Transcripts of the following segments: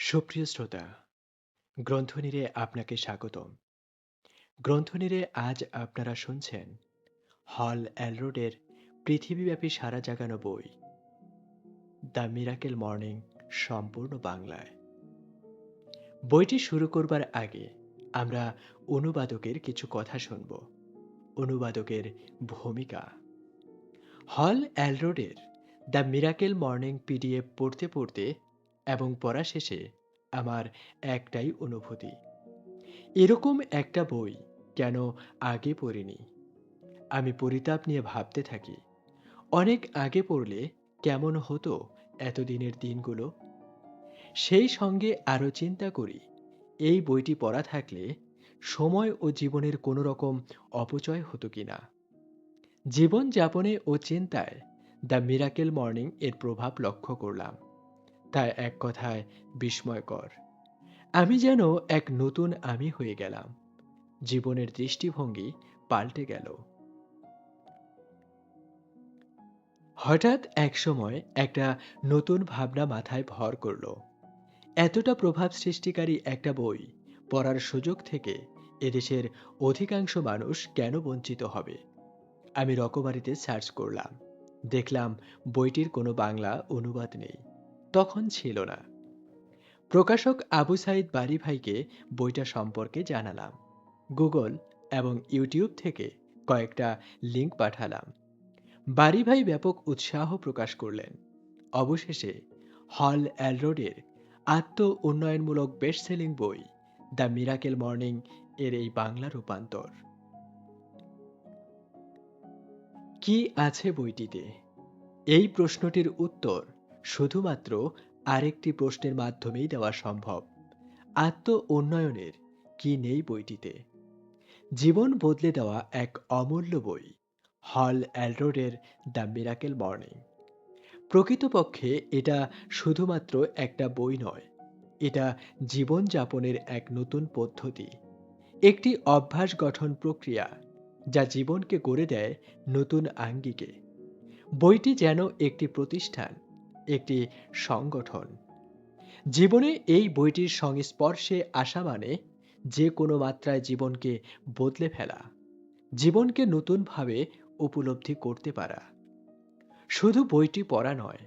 সুপ্রিয় শ্রোতা, গ্রন্থনিরে আপনাকে স্বাগতম। গ্রন্থনিরে আজ আপনারা শুনছেন হল এলরোডের পৃথিবীব্যাপী সাড়া জাগানো বই দ্য মিরাকেল মর্নিং সম্পূর্ণ বাংলায়। বইটি শুরু করবার আগে আমরা অনুবাদকের কিছু কথা শুনব। অনুবাদকের ভূমিকা। হল এলরোডের দ্য মিরাকেল মর্নিং পিডিএফ পড়তে পড়তে এবং পড়া শেষে আমার একটাই অনুভূতি, এরকম একটা বই কেন আগে পড়িনি। আমি পরিতাপ নিয়ে ভাবতে থাকি, অনেক আগে পড়লে কেমন হতো এতদিনের দিনগুলো। সেই সঙ্গে আরও চিন্তা করি, এই বইটি পড়া থাকলে সময় ও জীবনের কোনো রকম অপচয় হতো কিনা। জীবন যাপনে ও চিন্তায় দ্য মিরাকেল মর্নিং এর প্রভাব লক্ষ্য করলাম। তা এক কথায় বিস্ময়কর। আমি যেন এক নতুন আমি হয়ে গেলাম। জীবনের দৃষ্টিভঙ্গি পাল্টে গেল। হঠাৎ একসময় একটা নতুন ভাবনা মাথায় ভর করল। এতটা প্রভাব সৃষ্টিকারী একটা বই পড়ার সুযোগ থেকে এদেশের অধিকাংশ মানুষ কেন বঞ্চিত হবে। আমি রকমারিতে সার্চ করলাম, দেখলাম বইটির কোনো বাংলা অনুবাদ নেই, তখন ছিল না। প্রকাশক আবু সাইদ বারী ভাইকে বইটা সম্পর্কে জানালাম। গুগল এবং ইউটিউব থেকে কয়েকটা লিংক পাঠালাম। বারী ভাই ব্যাপক উৎসাহ প্রকাশ করলেন। অবশেষে হল এলরোডের আত্ম উন্নয়নমূলক বেস্ট সেলিং বই দ্য মিরাকেল মর্নিং এর এই বাংলা রূপান্তর। কি আছে বইটিতে? এই প্রশ্নটির উত্তর শুধুমাত্র আরেকটি প্রশ্নের মাধ্যমেই দেওয়া সম্ভব। আত্ম উন্নয়নের কি নেই বইটিতে? জীবন বদলে দেওয়া এক অমূল্য বই, হল এলরোডের দ্য মিরাকেল মর্নিং। প্রকৃতপক্ষে এটা শুধুমাত্র একটা বই নয়, এটা জীবনযাপনের এক নতুন পদ্ধতি, একটি অভ্যাস গঠন প্রক্রিয়া যা জীবনকে গড়ে দেয় নতুন আঙ্গিকে। বইটি যেন একটি প্রতিষ্ঠান, একটি সংগঠন। জীবনে এই বইটির সংস্পর্শে আসা মানে যে কোনো মাত্রায় জীবনকে বদলে ফেলা, জীবনকে নতুনভাবে উপলব্ধি করতে পারা। শুধু বইটি পড়া নয়,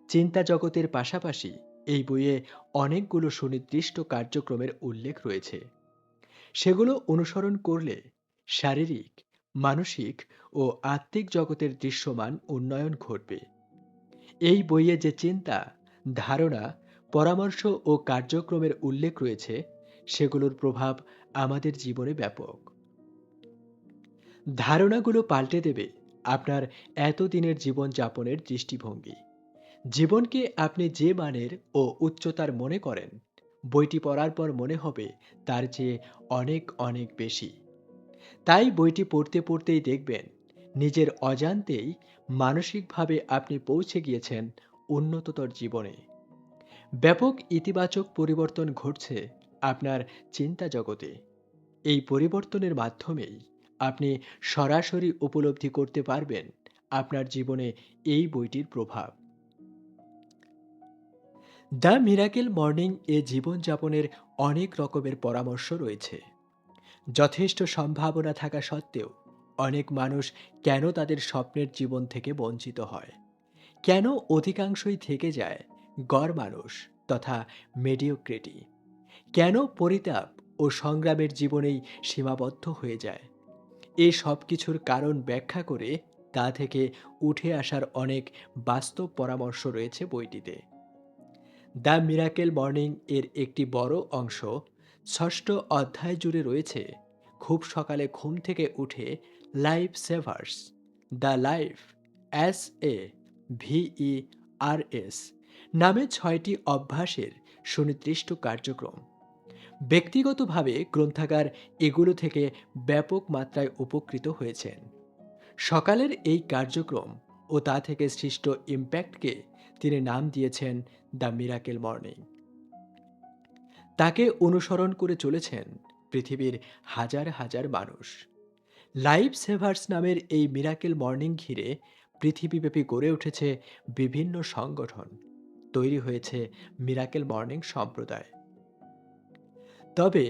চিন্তা জগতের পাশাপাশি এই বইয়ে অনেকগুলো সুনির্দিষ্ট কার্যক্রমের উল্লেখ রয়েছে। সেগুলো অনুসরণ করলে শারীরিক, মানসিক ও আত্মিক জগতের দৃশ্যমান উন্নয়ন ঘটবে। এই বইয়ে যে চিন্তা, ধারণা, পরামর্শ ও কার্যক্রমের উল্লেখ রয়েছে, সেগুলোর প্রভাব আমাদের জীবনে ব্যাপক। ধারণাগুলো পাল্টে দেবে আপনার এতদিনের জীবনযাপনের দৃষ্টিভঙ্গি। জীবনকে আপনি যে মানের ও উচ্চতার মনে করেন, বইটি পড়ার পর মনে হবে তার চেয়ে অনেক অনেক বেশি। তাই বইটি পড়তে পড়তেই দেখবেন নিজের অজান্তেই মানসিকভাবে আপনি পৌঁছে গিয়েছেন উন্নততর জীবনে। ব্যাপক ইতিবাচক পরিবর্তন ঘটছে আপনার চিন্তা জগতে। এই পরিবর্তনের মাধ্যমেই আপনি সরাসরি উপলব্ধি করতে পারবেন আপনার জীবনে এই বইটির প্রভাব। দ্য মিরাকেল মর্নিং এ জীবনযাপনের অনেক রকমের পরামর্শ রয়েছে। যথেষ্ট সম্ভাবনা থাকা সত্ত্বেও অনেক মানুষ কেন তাদের স্বপ্নের জীবন থেকে বঞ্চিত হয়, কেন অধিকাংশই থেকে যায় গড় মানুষ তথা মেডিওক্রিটি, কেন পরিতাপ ও সংগ্রামের জীবনেই সীমাবদ্ধ হয়ে যায়, এই সব কিছুর কারণ ব্যাখ্যা করে তা থেকে উঠে আসার অনেক বাস্তব পরামর্শ রয়েছে বইটিতে। দ্য মিরাকেল মর্নিং এর একটি বড় অংশ ষষ্ঠ অধ্যায় জুড়ে রয়েছে খুব সকালে ঘুম থেকে উঠে life savers, the life S A V E R S নামে 6টি অভ্যাসের সুনির্দিষ্ট কার্যক্রম। ব্যক্তিগতভাবে গ্রন্থাগার এগুলো থেকে ব্যাপক মাত্রায় উপকৃত হয়েছেন। সকালের এই কার্যক্রম ও তা থেকে সৃষ্ট ইম্প্যাক্টকে তিনি নাম দিয়েছেন দ্য মিরাকেল মর্নিং। তাকে অনুসরণ করে চলেছেন পৃথিবীর হাজার হাজার মানুষ। লাইফ সেভার্স নামের এই মিরাকেল মর্নিং ঘিরে পৃথিবীব্যাপী গড়ে উঠেছে বিভিন্ন সংগঠন। তৈরি হয়েছে মিরাকেল মর্নিং সম্প্রদায়। তবে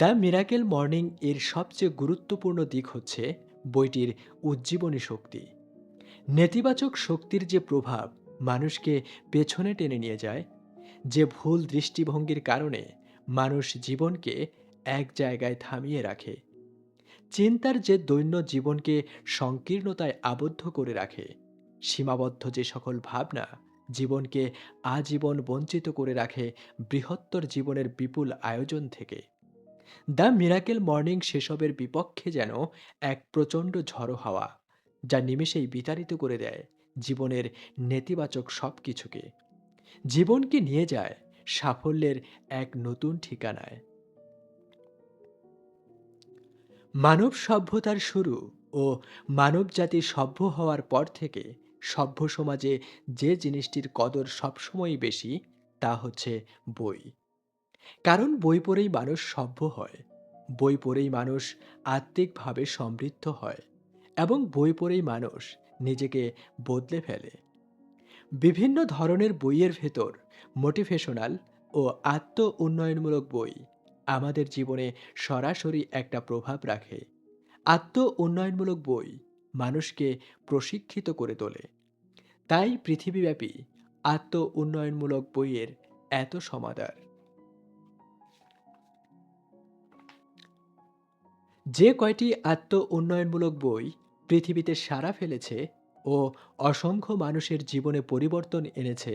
দ্য মিরাকেল মর্নিং এর সবচেয়ে গুরুত্বপূর্ণ দিক হচ্ছে বইটির উজ্জীবনী শক্তি। নেতিবাচক শক্তির যে প্রভাব মানুষকে পেছনে টেনে নিয়ে যায়, যে ভুল দৃষ্টিভঙ্গির কারণে মানুষ জীবনকে এক জায়গায় থামিয়ে রাখে, চিন্তার যে দৈন্য জীবনকে সংকীর্ণতায় আবদ্ধ করে রাখে, সীমাবদ্ধ যে সকল ভাবনা জীবনকে আজীবন বঞ্চিত করে রাখে বৃহত্তর জীবনের বিপুল আয়োজন থেকে, দ্য মিরাকেল মর্নিং সেসবের বিপক্ষে যেন এক প্রচণ্ড ঝড়ো হাওয়া, যা নিমেষেই বিতাড়িত করে দেয় জীবনের নেতিবাচক সব কিছুকে, জীবনকে নিয়ে যায় সাফল্যের এক নতুন ঠিকানায়। মানব সভ্যতার শুরু ও মানবজাতি সভ্য হওয়ার পর থেকে সভ্য সমাজে যে জিনিসটির কদর সবসময়ই বেশি, তা হচ্ছে বই। কারণ বই পড়েই মানুষ সভ্য হয়, বই পড়েই মানুষ আত্মিকভাবে সমৃদ্ধ হয়, এবং বই পড়েই মানুষ নিজেকে বদলে ফেলে। বিভিন্ন ধরনের বইয়ের ভেতর মোটিভেশনাল ও আত্ম উন্নয়নমূলক বই আমাদের জীবনে সরাসরি একটা প্রভাব রাখে। আত্ম উন্নয়নমূলক বই মানুষকে প্রশিক্ষিত করে তোলে। তাই পৃথিবীব্যাপী আত্ম উন্নয়নমূলক বইয়ের এত সমাদর। যে কয়টি আত্ম উন্নয়নমূলক বই পৃথিবীতে সাড়া ফেলেছে ও অসংখ্য মানুষের জীবনে পরিবর্তন এনেছে,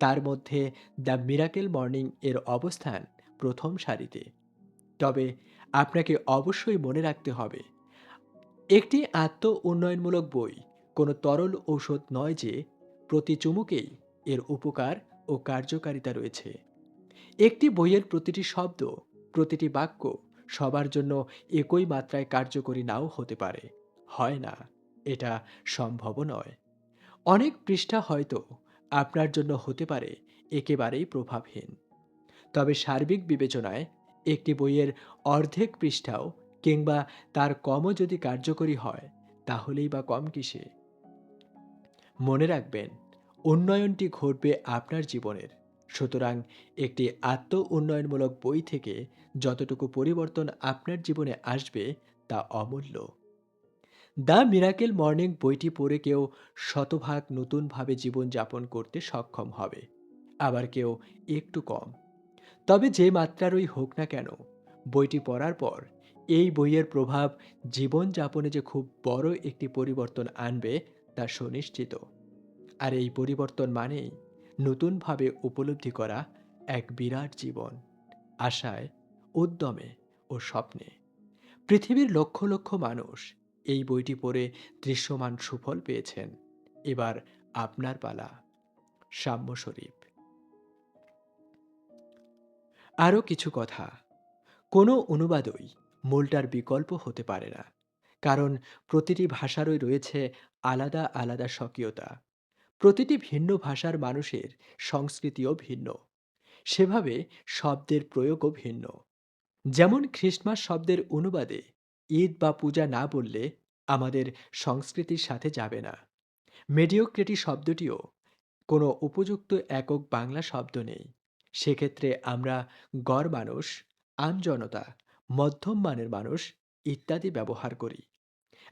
তার মধ্যে দ্য মিরাকেল মর্নিং এর অবস্থান প্রথম সারিতে। তবে আপনাকে অবশ্যই মনে রাখতে হবে, একটি আত্ম উন্নয়নমূলক বই কোনো তরল ঔষধ নয় যে প্রতি চুমুকেই এর উপকার ও কার্যকারিতা রয়েছে। একটি বইয়ের প্রতিটি শব্দ, প্রতিটি বাক্য সবার জন্য একই মাত্রায় কার্যকরী নাও হতে পারে, হয় না, এটা সম্ভবও নয়। অনেক পৃষ্ঠা হয়তো আপনার জন্য হতে পারে একেবারেই প্রভাবহীন, তবে সার্বিক বিবেচনায় একটি বইয়ের অর্ধেক পৃষ্ঠাও কিংবা তার কমও যদি কার্যকরী হয়, তাহলেই বা কম কিসে। মনে রাখবেন, উন্নয়নটি ঘটবে আপনার জীবনের। সুতরাং একটি আত্ম উন্নয়নমূলক বই থেকে যতটুকু পরিবর্তন আপনার জীবনে আসবে তা অমূল্য। দ্য মিরাকেল মর্নিং বইটি পড়ে কেউ শতভাগ নতুনভাবে জীবনযাপন করতে সক্ষম হবে, আবার কেউ একটু কম। তবে যে মাত্রারই হোক না কেন, বইটি পড়ার পর এই বইয়ের প্রভাব জীবনযাপনে যে খুব বড় একটি পরিবর্তন আনবে তা সুনিশ্চিত। আর এই পরিবর্তন মানেই নতুনভাবে উপলব্ধি করা এক বিরাট জীবন, আশায়, উদ্যমে ও স্বপ্নে। পৃথিবীর লক্ষ লক্ষ মানুষ এই বইটি পড়ে দৃশ্যমান সুফল পেয়েছেন। এবার আপনার পালা। সাম্য শরীফ। আরও কিছু কথা, কোনো অনুবাদই মূলটার বিকল্প হতে পারে না, কারণ প্রতিটি ভাষারই রয়েছে আলাদা আলাদা স্বকীয়তা। প্রতিটি ভিন্ন ভাষার মানুষের সংস্কৃতিও ভিন্ন, সেভাবে শব্দের প্রয়োগও ভিন্ন। যেমন খ্রিস্টমাস শব্দের অনুবাদে ঈদ বা পূজা না বললে আমাদের সংস্কৃতির সাথে যাবে না। মেডিওক্রেটি শব্দটিও কোনো উপযুক্ত একক বাংলা শব্দ নেই। সেক্ষেত্রে আমরা গড় মানুষ, আমজনতা, মধ্যম মানের মানুষ ইত্যাদি ব্যবহার করি।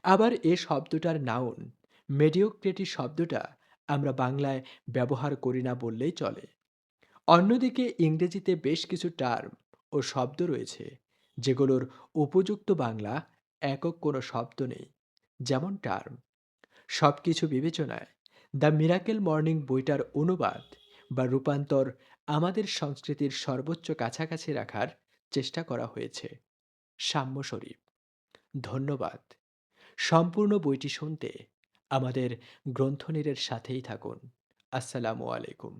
আবার এ শব্দটার নাউন মেডিওক্রেটি শব্দটা আমরা বাংলায় ব্যবহার করি না বললেই চলে। অন্যদিকে ইংরেজিতে বেশ কিছু টার্ম ও শব্দ রয়েছে যেগুলোর উপযুক্ত বাংলা একক কোনো শব্দ নেই, যেমন টার্ম। সবকিছু বিবেচনায় দ্য মিরাকেল মর্নিং বইটার অনুবাদ বা রূপান্তর আমাদের সংস্কৃতির সর্বোচ্চ কাছাকাছি রাখার চেষ্টা করা হয়েছে। সাম্য শরীফ। ধন্যবাদ। সম্পূর্ণ বইটি শুনতে আমাদের গ্রন্থনীরের সাথেই থাকুন। আসসালামু আলাইকুম।